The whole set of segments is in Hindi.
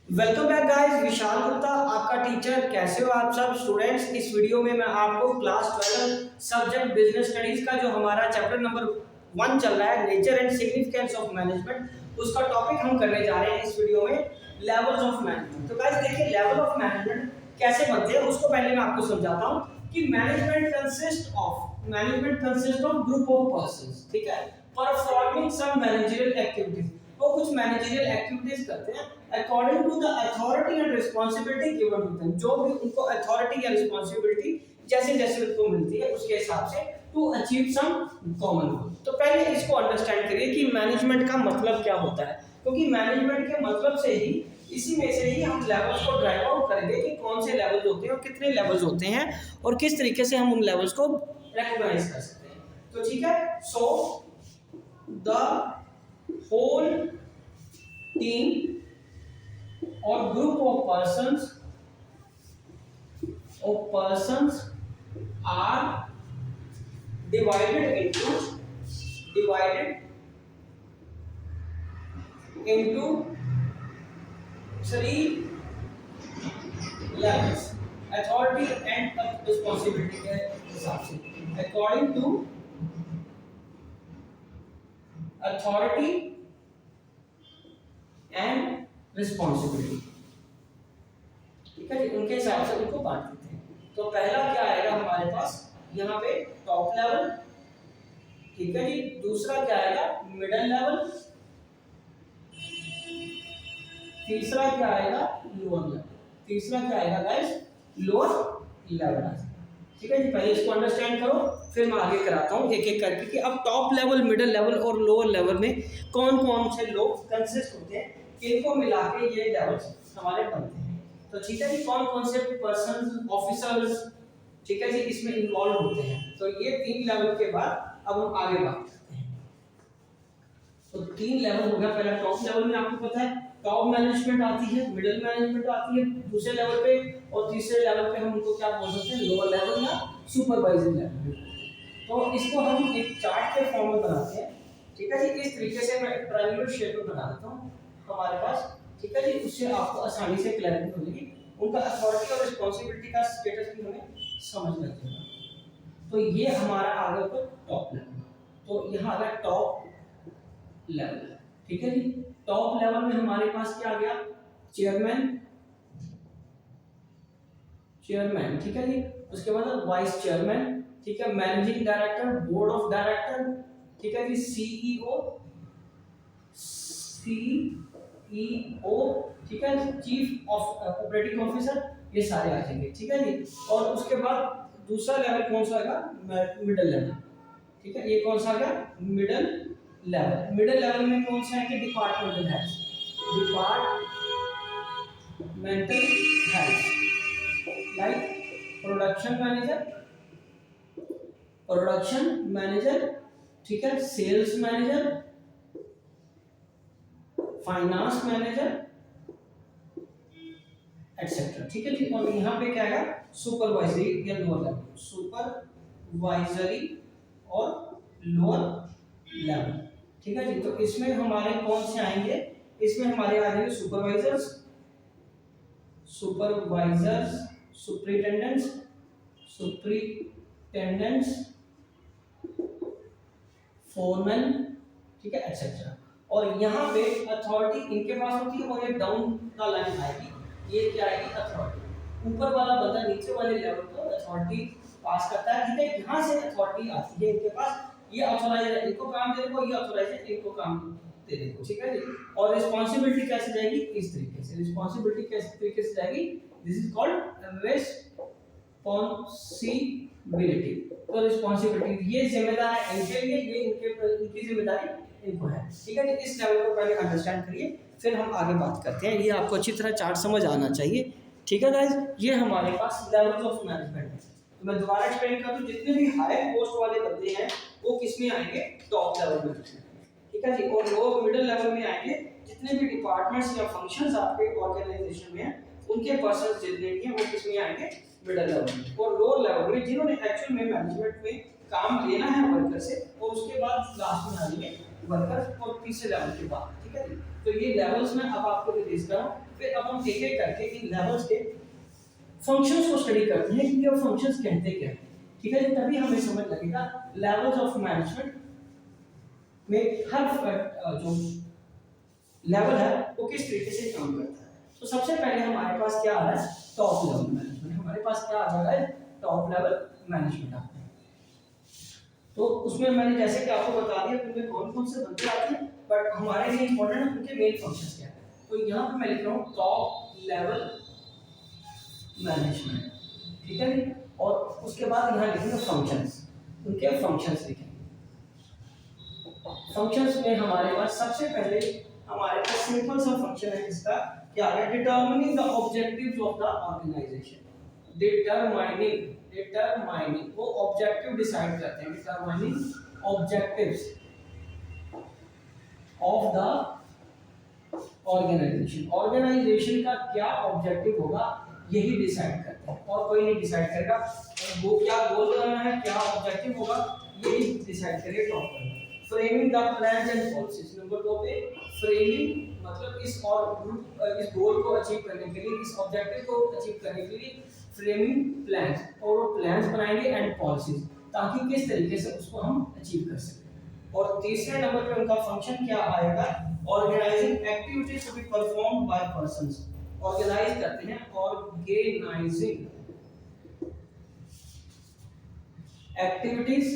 Welcome back guys, Vishal Gupta आपका टीचर। कैसे हो आप सब स्टूडेंट्स। इस वीडियो में मैं आपको क्लास 12 सब्जेक्ट बिजनेस स्टडीज का जो हमारा चैप्टर नंबर 1 चल रहा है, nature and significance of management, उसका टॉपिक हम करने जा रहे हैं इस वीडियो में, लेवल्स ऑफ मैनेजमेंट। तो गाइस देखिए, लेवल ऑफ मैनेजमेंट कैसे बनते हैं उसको पहले मैं आपको समझाता हूँ कि management consist of group of persons, ठीक है, परफॉर्मिंग सम मैनेजरियल एक्टिविटीज। वो कुछ मैनेजरियल एक्टिविटीज करते हैं according to the authority and responsibility given to them, जो भी उनको अथॉरिटी या रिस्पांसिबिलिटी जैसे जैसे उनको मिलती है उसके हिसाब से to achieve some common goal. तो पहले इसको अंडरस्टैंड करिए कि मैनेजमेंट का मतलब क्या होता है, क्योंकि मैनेजमेंट के मतलब से ही, इसी में से ही हम लेवल्स को ड्राइव आउट करेंगे कि कौन से लेवल्स होते हैं और कितने लेवल्स होते हैं और किस तरीके से हम उन लेवल्स को रिकॉग्नाइज कर सकते हैं। तो ठीक है, so the whole team or group of persons are divided into three levels, authority and responsibility के हिसाब से, according to authority and responsibility, ठीक है जी, उनके हिसाब से उनको बांट देते हैं। तो पहला क्या आएगा हमारे पास यहाँ पे, टॉप लेवल, ठीक है जी। दूसरा क्या आएगा, मिडिल लेवल। तीसरा क्या आएगा, लोअर लेवल। तीसरा क्या आएगा गाइस, लोअर लेवल, ठीक है जी। पहले इसको अंडरस्टैंड करो, फिर मैं आगे कराता हूँ एक एक करके कि अब टॉप लेवल, मिडिल लेवल और लोअर लेवल में कौन कौन से लोग कंसिस्ट होते हैं, इनको मिला के ये लेवल्स हमारे बनते हैं। तो ठीक है जी, कौन कौन से पर्सन, ऑफिसर्स, ठीक है जी, इसमें इन्वॉल्व होते हैं। तो ये 3 लेवल के बाद अब हम आगे बात करते हैं। तो 3 लेवल हो गया। पहला टॉप लेवल में आपको पता है टॉप मैनेजमेंट आती है, मिडिल मैनेजमेंट आती है दूसरे लेवल पे, और तीसरे लेवल पे हम उनको क्या बोल सकते हैं, लोअर लेवल या सुपरवाइजरी लेवल। तो इसको हम एक चार्ट के फॉर्म में बनाते हैं, ठीक है जी। इस तरीके से मैं एक ट्रायंगुलर शेप में बना देता हूँ हमारे पास, ठीक है जी। उससे आपको आसानी से क्लैरिटी मिलेगी, उनका अथॉरिटी और रिस्पांसिबिलिटी का स्टेटस भी हमें समझ लग जाएगा। तो ये हमारा आ गया ऊपर टॉप लेवल। तो यहाँ आ गया टॉप लेवल, ठीक है जी। टॉप लेवल में हमारे पास क्या आ गया, चेयरमैन, ठीक है जी। उसके बाद वाइस चेयरमैन, ठीक है, managing director, board of director, ठीक है जी, सीईओ, ठीक है, चीफ ऑपरेटिंग ऑफिसर, ये सारे आ जाएंगे, ठीक है जी। और उसके बाद दूसरा लेवल कौन सा आएगा, मिडिल लेवल, ठीक है। ये कौन सा आ गया, मिडिल लेवल। मिडिल लेवल में कौन सा है कि departmental head, like production manager, ठीक है, sales manager, finance manager, etcetera, ठीक है जी। और यहाँ पे क्या है, सुपरवाइजरी या लोअर लेवल, सुपरवाइजरी और लोअर लेवल, ठीक है जी। तो इसमें हमारे कौन से आएंगे, इसमें हमारे आ जाएंगे सुपरवाइजर्स, सुपरिटेंडेंट्स, फोरमैन, ठीक है, एटसेट्रा। और यहाँ पे अथॉरिटी इनके पास होती है, और ये डाउन का लाइन आएगी, ये क्या आएगी, अथॉरिटी। ऊपर वाला बंदा नीचे वाले लेवल को अथॉरिटी पास करता है, ठीक है। यहाँ से अथॉरिटी आती है इनके पास, ये ऑथराइजर है, इनको काम दे दो, ये ऑथराइजर इनको काम दे दो, ठीक है जी। और रिस्पांसिबिलिटी कैसे जाएगी, इस तरीके से रिस्पांसिबिलिटी कैसे तरीके से जाएगी, दिस इज कॉल्ड रिस्पांसिबिलिटी। तो रिस्पांसिबिलिटी, ये जिम्मेदार है इनके लिए, ये इनकी जिम्मेदारी इनको है, ठीक है जी। इस लेवल को पहले अंडरस्टैंड करिए, फिर हम आगे बात करते हैं। ये आपको अच्छी तरह चार्ट समझ आना चाहिए, ठीक है गाइस। ये हमारे पास लेवल्स ऑफ मैनेजमेंट है। तो मैं दोबारा एक्सप्लेन कर दूं, जितने भी हाई पोस्ट वाले बंदे हैं वो किस में आएंगे, टॉप लेवल में, ठीक है जी। और लोअर मिडिल लेवल में आएंगे जितने भी डिपार्टमेंट्स या फंक्शंस आपके ऑर्गेनाइजेशन में हैं, उनके पर्संस जितने भी हैं वो किस में आएंगे, मिडिल लेवल में। और लोअर लेवल में जिन्होंने एक्चुअल में मैनेजमेंट में काम लेना है वर्कर से, और उसके बाद लास्ट में आएंगे वर्कर और तीसरे लेवल के बाद, ठीक है जी। तो ये लेवल्स में अब आपको रिलीज कर रहा हूँ, फिर अब हम एक एक करके इन लेवल्स के फंक्शंस को स्टडी करते हैं कि ये फंक्शंस कहते क्या हैं, ठीक है। तभी हमें समझ लगेगा लेवल्स ऑफ मैनेजमेंट में हर जो लेवल है वो किस तरीके से काम करता है। तो सबसे पहले हमारे पास क्या आ रहा है, टॉप लेवल मैनेजमेंट। हमारे पास क्या आ रहा है, टॉप लेवल मैनेजमेंट आता है। तो उसमें मैंने जैसे कि आपको बता दिया उनमें कौन कौन से बंदे आते हैं, बट हमारे लिए इंपॉर्टेंट है उनके मेन फंक्शंस क्या है। तो यहाँ पे मैं लिख रहा हूँ टॉप लेवल मैनेजमेंट, ठीक है जी। और उसके बाद यहाँ लिखेंगे फंक्शंस, उनके फंक्शंस लिखेंगे। फंक्शंस में हमारे पास सबसे पहले हमारे पास सिंपल सा फंक्शन है इसका, क्या है, determining the objectives of the organization. Determining वो ऑब्जेक्टिव डिसाइड करते हैं, determining objectives of the organization. Organization का क्या ऑब्जेक्टिव होगा यही डिसाइड करते हैं, और कोई नहीं डिसाइड करेगा। वो क्या गोल करना है, क्या ऑब्जेक्टिव होगा, यही डिसाइड करेगा टॉप पर। Framing the plans and policies, number 2 पे फ्रेमिंग मतलब इस गोल को अचीव करने के लिए, इस ऑब्जेक्टिव को अचीव करने के लिए फ्रेमिंग प्लान्स, और वो प्लान्स बनाएंगे एंड पॉलिसीज, ताकि किस तरीके से उसको हम अचीव कर सकें। और तीसरे नंबर पे उनका फंक्शन क्या आएगा, organizing activities to be performed by persons. Organize करते हैं, organizing activities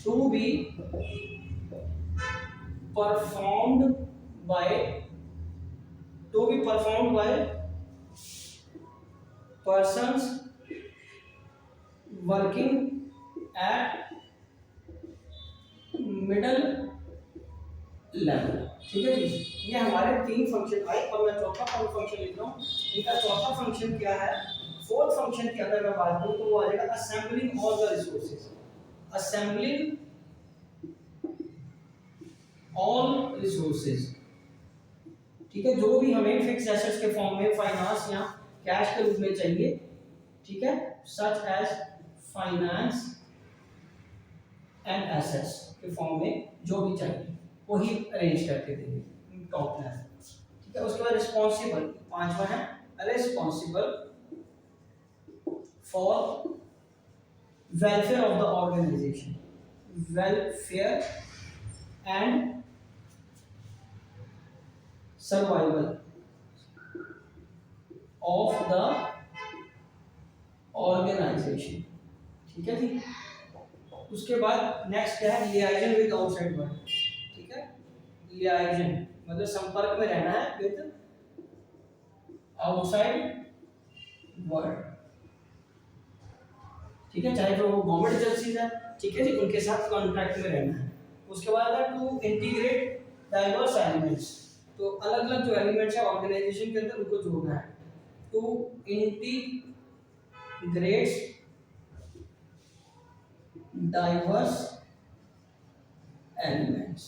to be performed by persons working at middle level, ठीक है जी। ये हमारे 3 फंक्शन आए, और मैं चौथा फंक्शन लिख रहा हूँ। इनका चौथा फंक्शन क्या है, फोर्थ फंक्शन की अगर मैं बात करूँ तो वो आ जाएगा assembling all the resources. Assembling all resources, ठीक है। जो भी हमें फिक्स एसेट्स के फॉर्म में, फाइनेंस या कैश के रूप में चाहिए, ठीक है, such as finance and assets के फॉर्म में जो भी चाहिए वही अरेंज करके देंगे टॉप लेवल, ठीक है। उसके बाद रिस्पॉन्सिबल, पांचवा है responsible for welfare of the organization, welfare and survival of the organization, ठीक है जी। उसके बाद नेक्स्ट क्या है, लियाइजन विद आउटसाइड वर्ल्ड, ठीक है। लियाइजन मतलब संपर्क में रहना है विद आउटसाइड वर्ल्ड, ठीक है, चाहे तो वो गवर्नमेंट एजेंसीज है, ठीक है जी, उनके साथ कॉन्ट्रैक्ट में रहना है। उसके बाद है टू इंटीग्रेट डाइवर्स एलिमेंट्स, तो अलग अलग जो एलिमेंट्स है ऑर्गेनाइजेशन के अंदर उनको जोड़ना है। टू इंटीग्रेट डाइवर्स एलिमेंट्स,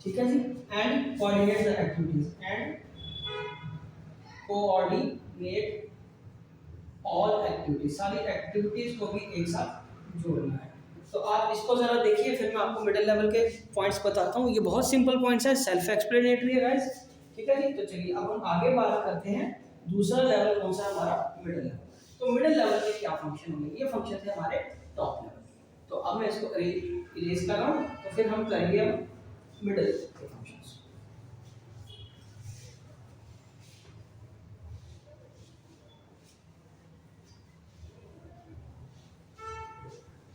ठीक है जी, and coordinate the activities, and coordinate all activities, सारी एक्टिविटीज को भी एक साथ जोड़ना है। तो आप इसको जरा देखिए, फिर मैं आपको मिडिल लेवल के पॉइंट्स बताता हूँ। ये बहुत सिंपल पॉइंट्स है, सेल्फ एक्सप्लेनेटरी है गाइस, ठीक है जी। तो चलिए अब हम आगे बात करते हैं, दूसरा लेवल कौन सा हमारा, मिडिल लेवल। तो मिडिल लेवल के क्या फंक्शन होंगे, ये फंक्शन थे हमारे टॉप लेवल। तो अब मैं इसको इरेज कर रहा हूँ, तो फिर हम करेंगे अब मिडिल के फंक्शंस।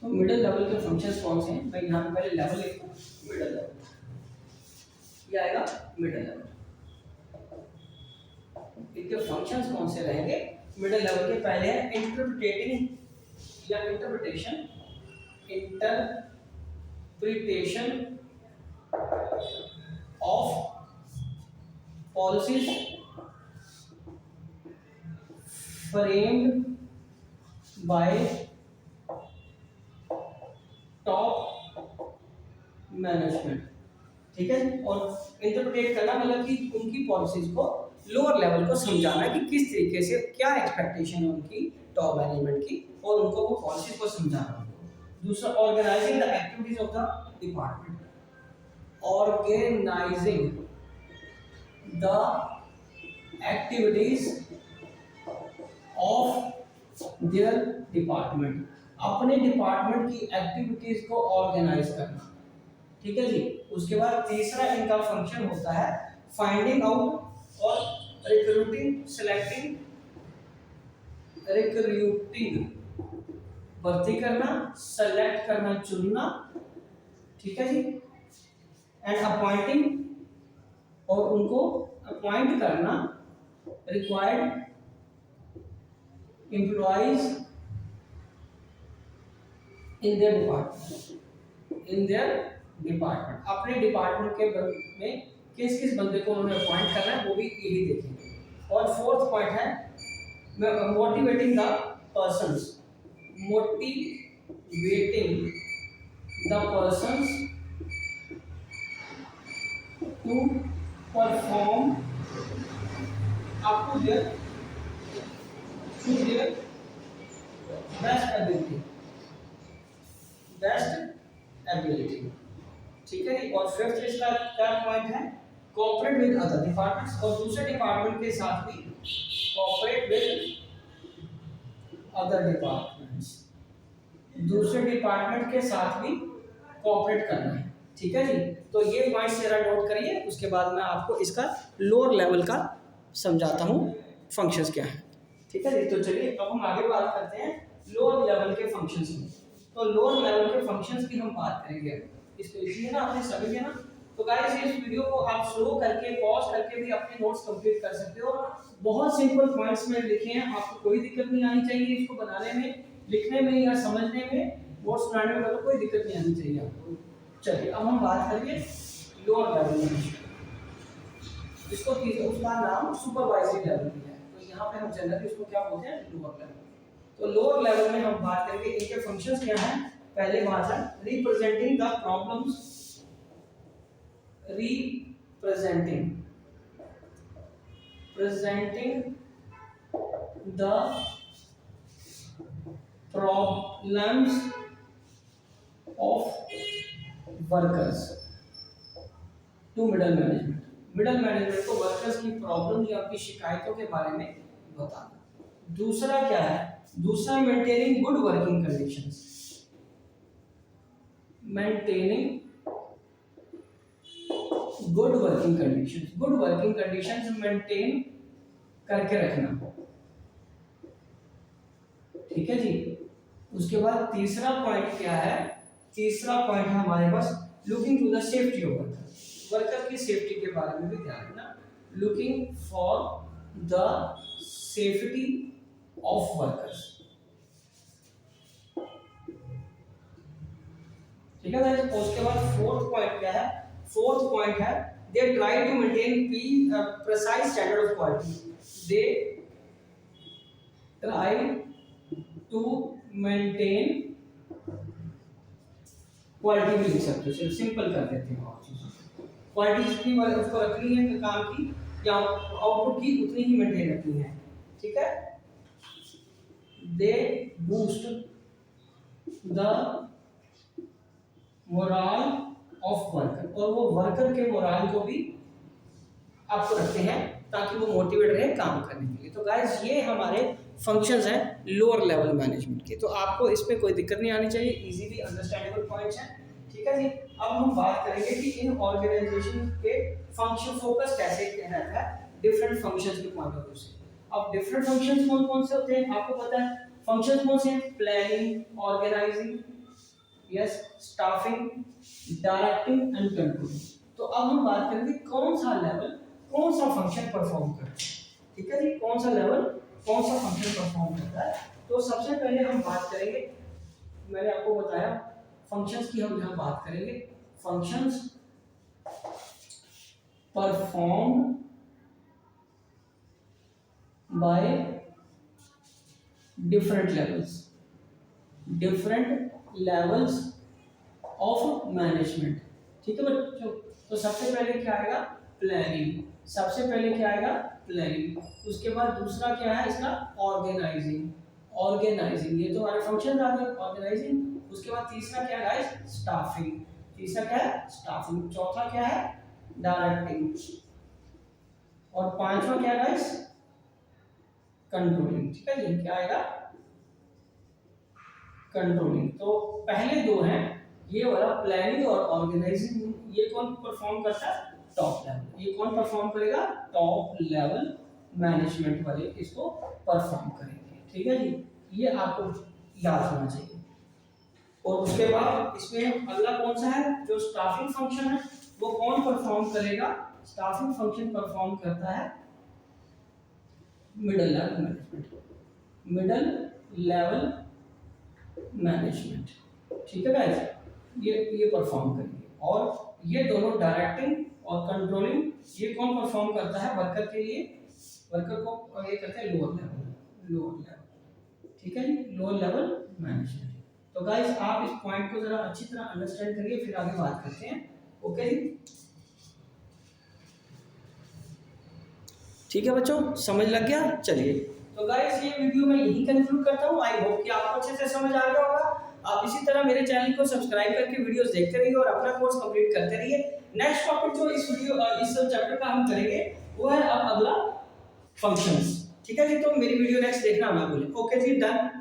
तो मिडिल लेवल के फंक्शंस कौन से हैं, मैं यहाँ पे पहले लेवल लिखता हूँ, मिडिल लेवल, ये आएगा मिडिल लेवल। इनके फंक्शंस कौन से रहेंगे मिडिल लेवल के, पहले है इंटरप्रिटेटिंग या interpretation of policies framed bye top management, ठीक है। और इंटरप्रेट करना मतलब कि उनकी पॉलिसीज को लोअर लेवल को समझाना कि किस तरीके से, क्या एक्सपेक्टेशन है उनकी टॉप मैनेजमेंट की, और उनको वो पॉलिसीज को समझाना। दूसरा organizing the activities of the department, organizing the activities of their department, अपने डिपार्टमेंट की एक्टिविटीज को ऑर्गेनाइज करना। ठीक है जी। उसके बाद तीसरा इनका फंक्शन होता है फाइंडिंग आउट और रिक्रूटिंग, सेलेक्टिंग, रिक्रूटिंग भर्ती करना, सेलेक्ट करना चुनना, ठीक है जी, एंड अपॉइंटिंग और उनको अपॉइंट करना, required employees in their department, in their department, अपने डिपार्टमेंट के में किस किस बंदे को उन्होंने अपॉइंट करना है वो भी यही देखेंगे। और फोर्थ पॉइंट है motivating the persons, motivating the persons to perform up to their best ability, best ability, ठीक है। और फिफ्थ इसका क्या पॉइंट है कोऑपरेट विद अदर डिपार्टमेंट्स, और दूसरे डिपार्टमेंट के साथ भी कोऑपरेट विद अदर डिपार्टमेंट्स, दूसरे डिपार्टमेंट के साथ भी कोऑपरेट करना है, ठीक है जी। तो ये पॉइंट्स जरा नोट करिए, उसके बाद मैं आपको इसका लोअर लेवल का समझाता हूँ फंक्शंस क्या है, ठीक है जी। तो चलिए अब हम आगे बात करते हैं लोअर लेवल के फंक्शंस में। तो लोअर लेवल के फंक्शंस की हम बात करेंगे, इसको इसलिए ना आपने समझ लिया ना। तो गाइस इस वीडियो को आप स्लो करके पॉज करके भी अपने नोट्स कंप्लीट कर सकते हो। बहुत सिंपल पॉइंट्स में लिखे हैं, आपको कोई दिक्कत नहीं आनी चाहिए इसको बनाने में, लिखने में या समझने में, नोट्स बनाने में तो कोई दिक्कत नहीं आनी चाहिए आपको। चलिए अब हम बात करेंगे लोअर लेवल में, इसको उसका नाम सुपरवाइजरी लेवल है, तो यहाँ पे हम जनरली इसको क्या बोलते हैं लोअर लेवल। तो लोअर लेवल में हम बात करेंगे इनके फंक्शंस क्या हैं। पहले बात है representing the problems, representing the problems of workers to middle management, middle management को वर्कर्स की प्रॉब्लम या उनकी शिकायतों के बारे में बताना। दूसरा क्या है, दूसरा maintaining good working conditions, maintaining good working conditions, good working conditions maintain करके रखना, ठीक है जी। उसके बाद तीसरा पॉइंट क्या है, तीसरा पॉइंट है हमारे पास looking to the safety of worker, worker की सेफ्टी के बारे में भी ध्यान रखना, looking for the safety of workers, ठीक है। उसके बाद फोर्थ पॉइंट क्या है, फोर्थ पॉइंट है they try to maintain precise standard of quality, they try to maintain quality भी लिख सकते हो, सिंपल कर देते हैं और चीज़ों क्वालिटी जितनी उसको रखनी है तो काम की या आउटपुट की उतनी ही मेंटेन रखनी है, ठीक है। They boost the morale of worker, और वो वर्कर के मोरल को भी आपको रखते हैं ताकि वो मोटिवेट रहे काम करने के लिए। तो गाइस ये हमारे फंक्शंस हैं लोअर लेवल मैनेजमेंट के, तो आपको इसमें कोई दिक्कत नहीं आनी चाहिए, इजीली अंडरस्टैंडेबल पॉइंट्स हैं, ठीक है जी। अब हम बात करेंगे कि इन ऑर्गेनाइजेशन के फंक्शन फोकस कैसे रहता है डिफरेंट फंक्शंस के पॉइंट ऑफ व्यू से। अब डिफरेंट फंक्शंस कौन कौन से होते हैं आपको पता है, फंक्शंस कौन से हैं, planning, organizing, yes, staffing, directing and controlling. तो अब हम बात करेंगे कौन सा लेवल कौन सा फंक्शन परफॉर्म करता है, ठीक है जी, कौन सा लेवल कौन सा फंक्शन परफॉर्म करता है। तो सबसे पहले हम बात करेंगे, मैंने आपको बताया फंक्शंस की हम यहाँ बात करेंगे, functions perform by different levels of management, ठीक है बच्चों। तो सबसे पहले क्या आएगा, प्लानिंग, सबसे पहले क्या आएगा, प्लानिंग। उसके बाद दूसरा क्या है इसका, ऑर्गेनाइजिंग, ये तो हमारे फंक्शन आ गए ऑर्गेनाइजिंग। उसके बाद तीसरा क्या है, स्टाफिंग। तीसरा क्या है स्टाफिंग, चौथा क्या है डायरेक्टिंग, और पांचवा क्या है गाइस कंट्रोलिंग। ठीक है जी, क्या आएगा कंट्रोलिंग। तो पहले दो हैं ये वाला प्लानिंग और ऑर्गेनाइजिंग, ये कौन परफॉर्म करता है टॉप लेवल। ये कौन परफॉर्म करेगा टॉप लेवल मैनेजमेंट वाले इसको परफॉर्म करेंगे। ठीक है जी, ये आपको याद होना चाहिए। और उसके बाद इसमें अगला कौन सा है जो स्टाफिंग फंक्शन है, वो कौन परफॉर्म करेगा, स्टाफिंग फंक्शन परफॉर्म करता है middle level management, middle level management. ठीक है गाइस, ये परफॉर्म करेंगे। और ये दोनों डायरेक्टिंग और कंट्रोलिंग ये कौन परफॉर्म करता है वर्कर के लिए, वर्कर को ये करते हैं लोअर लेवल। ठीक है जी, लोअर लेवल मैनेजमेंट। तो गाइस आप इस पॉइंट को जरा अच्छी तरह अंडरस्टैंड करिए, फिर आगे बात करते हैं। ओके जी, ठीक है बच्चों, समझ लग गया। चलिए तो गाइस ये वीडियो मैं यही कंक्लूड करता हूँ। आई होप कि आपको अच्छे से समझ आ गया होगा। आप इसी तरह मेरे चैनल को सब्सक्राइब करके वीडियोस देखते रहिए और अपना कोर्स कंप्लीट करते रहिए। नेक्स्ट टॉपिक जो इस चैप्टर का हम करेंगे वो है अब अगला फंक्शंस। ठीक है जी, तो मेरी वीडियो नेक्स्ट देखना ना भूलें। ओके जी, डन।